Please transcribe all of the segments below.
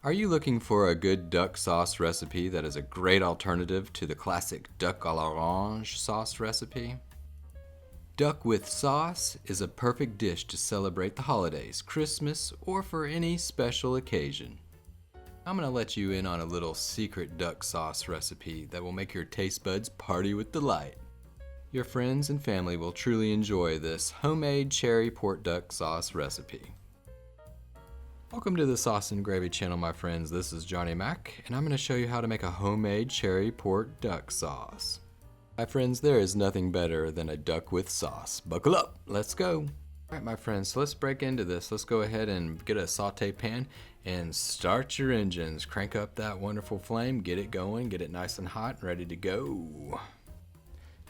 Are you looking for a good duck sauce recipe that is a great alternative to the classic duck à l'orange sauce recipe? Duck with sauce is a perfect dish to celebrate the holidays, Christmas, or for any special occasion. I'm going to let you in on a little secret duck sauce recipe that will make your taste buds party with delight. Your friends and family will truly enjoy this homemade cherry pork duck sauce recipe. Welcome to the Sauce and Gravy channel, my friends. This is Johnny Mac, and I'm going to show you how to make a homemade cherry pork duck sauce. My friends, there is nothing better than a duck with sauce. Buckle up, let's go. Alright my friends, so let's break into this. Let's go ahead and get a saute pan and start your engines. Crank up that wonderful flame, get it going, get it nice and hot and ready to go.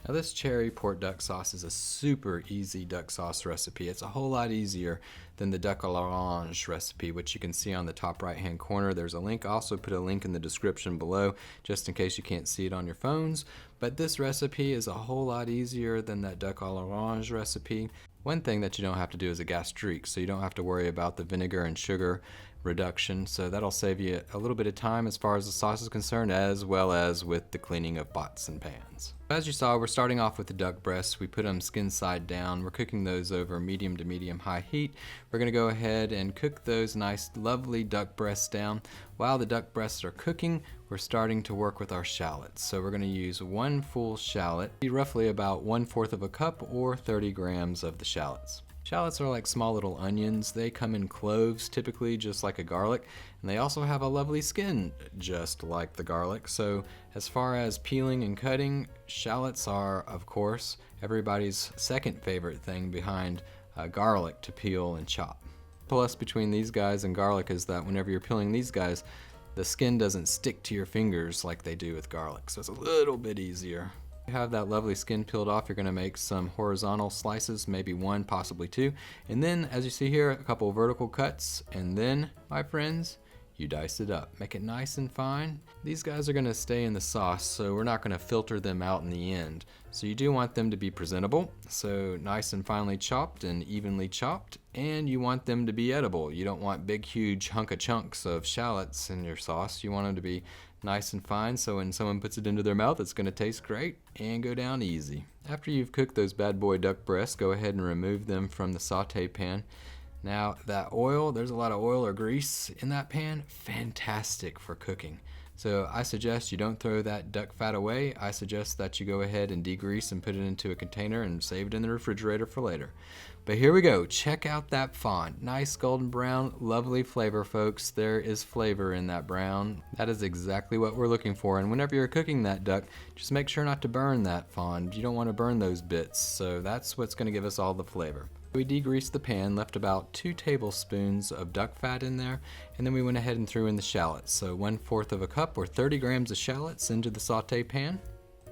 Now this cherry pork duck sauce is a super easy duck sauce recipe. It's a whole lot easier than the duck à l'orange recipe, which you can see on the top right hand corner. There's a link. I'll also put a link in the description below just in case you can't see it on your phones. But this recipe is a whole lot easier than that duck à l'orange recipe. One thing that you don't have to do is a gastrique, so you don't have to worry about the vinegar and sugar reduction, so that'll save you a little bit of time as far as the sauce is concerned, as well as with the cleaning of pots and pans. As you saw, we're starting off with the duck breasts. We put them skin side down. We're cooking those over medium to medium high heat. We're going to go ahead and cook those nice lovely duck breasts down. While the duck breasts are cooking, we're starting to work with our shallots. So we're going to use one full shallot, roughly about 1/4 of a cup or 30 grams of the shallots. Shallots are like small little onions. They come in cloves, typically just like a garlic, and they also have a lovely skin just like the garlic. So as far as peeling and cutting, shallots are, of course, everybody's second favorite thing behind garlic to peel and chop. Plus between these guys and garlic is that whenever you're peeling these guys, the skin doesn't stick to your fingers like they do with garlic, so it's a little bit easier. You have that lovely skin peeled off, you're going to make some horizontal slices, maybe one, possibly two, and then as you see here, a couple vertical cuts, and then, my friends, you dice it up. Make it nice and fine. These guys are going to stay in the sauce, so we're not going to filter them out in the end. So you do want them to be presentable, so nice and finely chopped and evenly chopped, and you want them to be edible. You don't want big huge hunk of chunks of shallots in your sauce. You want them to be nice and fine, so when someone puts it into their mouth, it's going to taste great and go down easy. After you've cooked those bad boy duck breasts, go ahead and remove them from the saute pan. Now that oil, there's a lot of oil or grease in that pan, fantastic for cooking. So I suggest you don't throw that duck fat away. I suggest that you go ahead and degrease and put it into a container and save it in the refrigerator for later. But here we go. Check out that fond. Nice golden brown, lovely flavor, folks. There is flavor in that brown. That is exactly what we're looking for. And whenever you're cooking that duck, just make sure not to burn that fond. You don't want to burn those bits. So that's what's going to give us all the flavor. We degreased the pan, left about 2 tablespoons of duck fat in there, and then we went ahead and threw in the shallots. So 1/4 of a cup or 30 grams of shallots into the saute pan.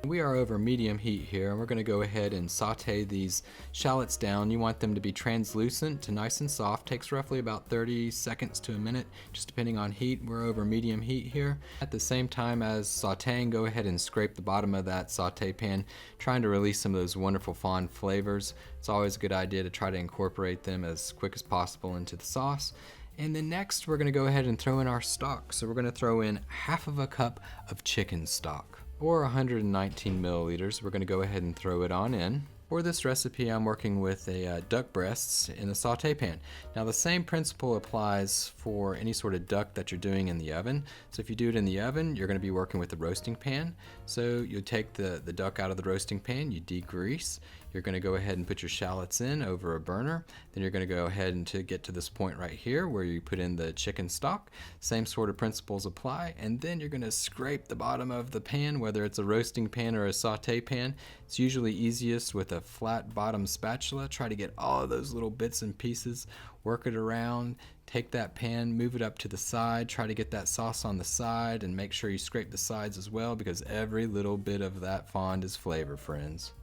We are over medium heat here, and we're going to go ahead and saute these shallots down. You want them to be translucent to nice and soft. Takes roughly about 30 seconds to a minute, just depending on heat. We're over medium heat here. At the same time as sauteing, go ahead and scrape the bottom of that saute pan, trying to release some of those wonderful fond flavors. It's always a good idea to try to incorporate them as quick as possible into the sauce. And then next, we're going to go ahead and throw in our stock. So we're going to throw in 1/2 a cup of chicken stock, or 119 milliliters. We're going to go ahead and throw it on in. For this recipe, I'm working with a duck breasts in a saute pan. Now the same principle applies for any sort of duck that you're doing in the oven. So if you do it in the oven, you're going to be working with the roasting pan. So you take the duck out of the roasting pan, you degrease. You're going to go ahead and put your shallots in over a burner. Then you're going to go ahead and to get to this point right here where you put in the chicken stock. Same sort of principles apply. And then you're going to scrape the bottom of the pan, whether it's a roasting pan or a saute pan. It's usually easiest with a flat bottom spatula. Try to get all of those little bits and pieces, work it around. Take that pan, move it up to the side, try to get that sauce on the side, and make sure you scrape the sides as well, because every little bit of that fond is flavor, friends.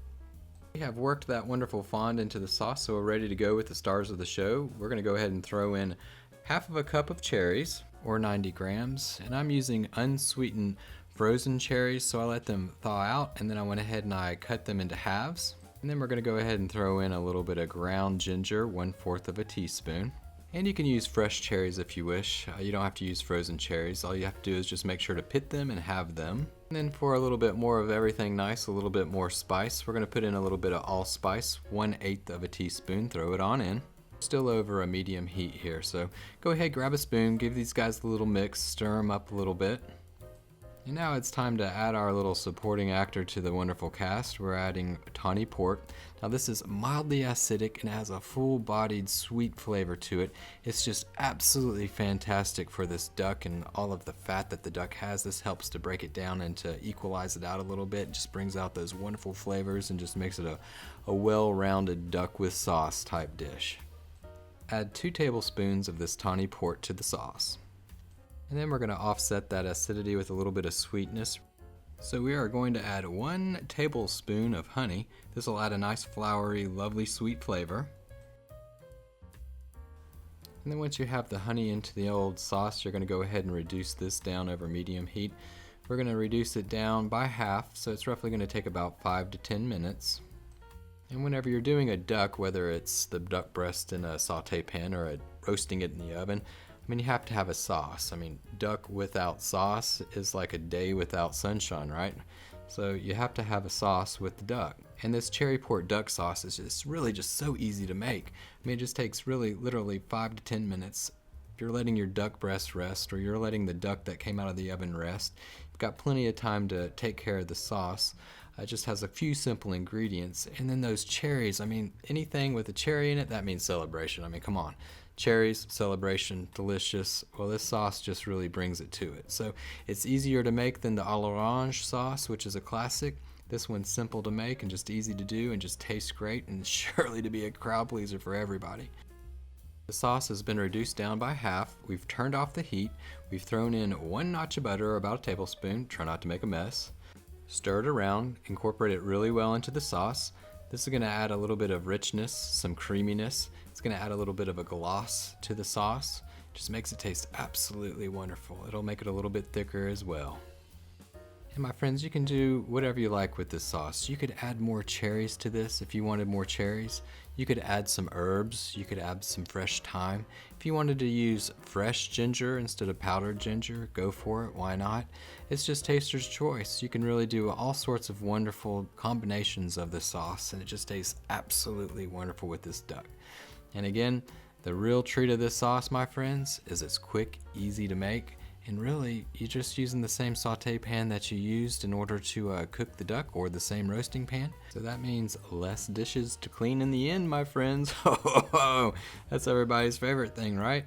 We have worked that wonderful fond into the sauce, so we're ready to go with the stars of the show. We're going to go ahead and throw in 1/2 a cup of cherries, or 90 grams, and I'm using unsweetened frozen cherries, so I let them thaw out, and then I went ahead and I cut them into halves. And then we're going to go ahead and throw in a little bit of ground ginger, 1/4 of a teaspoon. And you can use fresh cherries if you wish. You don't have to use frozen cherries. All you have to do is just make sure to pit them and have them. And then for a little bit more of everything nice, a little bit more spice, we're going to put in a little bit of allspice, 1/8 of a teaspoon, throw it on in. Still over a medium heat here, so go ahead, grab a spoon, give these guys a little mix, stir them up a little bit. And now it's time to add our little supporting actor to the wonderful cast. We're adding tawny pork. Now this is mildly acidic and has a full-bodied sweet flavor to it. It's just absolutely fantastic for this duck and all of the fat that the duck has. This helps to break it down and to equalize it out a little bit. It just brings out those wonderful flavors and just makes it a well-rounded duck with sauce type dish. Add 2 tablespoons of this tawny pork to the sauce. And then we're going to offset that acidity with a little bit of sweetness. So we are going to add 1 tablespoon of honey. This will add a nice floury, lovely sweet flavor. And then once you have the honey into the old sauce, you're going to go ahead and reduce this down over medium heat. We're going to reduce it down by half, so it's roughly going to take about 5 to 10 minutes. And whenever you're doing a duck, whether it's the duck breast in a saute pan or roasting it in the oven, I mean, you have to have a sauce. I mean, duck without sauce is like a day without sunshine, right? So you have to have a sauce with the duck. And this cherry port duck sauce is just really just so easy to make. I mean, it just takes really literally 5 to 10 minutes. If you're letting your duck breast rest, or you're letting the duck that came out of the oven rest, you've got plenty of time to take care of the sauce. It just has a few simple ingredients. And then those cherries, I mean, anything with a cherry in it, that means celebration. I mean, come on. Cherries, celebration, delicious. Well, this sauce just really brings it to it. So it's easier to make than the à l'orange sauce, which is a classic. This one's simple to make and just easy to do and just tastes great and surely to be a crowd pleaser for everybody. The sauce has been reduced down by half. We've turned off the heat. We've thrown in 1 notch of butter, or about a tablespoon. Try not to make a mess. Stir it around, incorporate it really well into the sauce. This is going to add a little bit of richness, some creaminess. It's going to add a little bit of a gloss to the sauce. Just makes it taste absolutely wonderful. It'll make it a little bit thicker as well. And my friends, you can do whatever you like with this sauce. You could add more cherries to this if you wanted more cherries. You could add some herbs. You could add some fresh thyme. If you wanted to use fresh ginger instead of powdered ginger, go for it. Why not? It's just taster's choice. You can really do all sorts of wonderful combinations of the sauce, and it just tastes absolutely wonderful with this duck. And again, the real treat of this sauce, my friends, is it's quick, easy to make. And really, you're just using the same saute pan that you used in order to cook the duck, or the same roasting pan. So that means less dishes to clean in the end, my friends. That's everybody's favorite thing, right?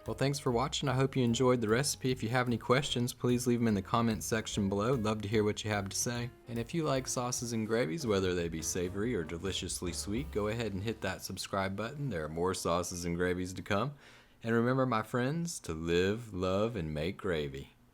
Well, thanks for watching. I hope you enjoyed the recipe. If you have any questions, please leave them in the comments section below. I'd love to hear what you have to say. And if you like sauces and gravies, whether they be savory or deliciously sweet, go ahead and hit that subscribe button. There are more sauces and gravies to come. And remember, my friends, to live, love, and make gravy.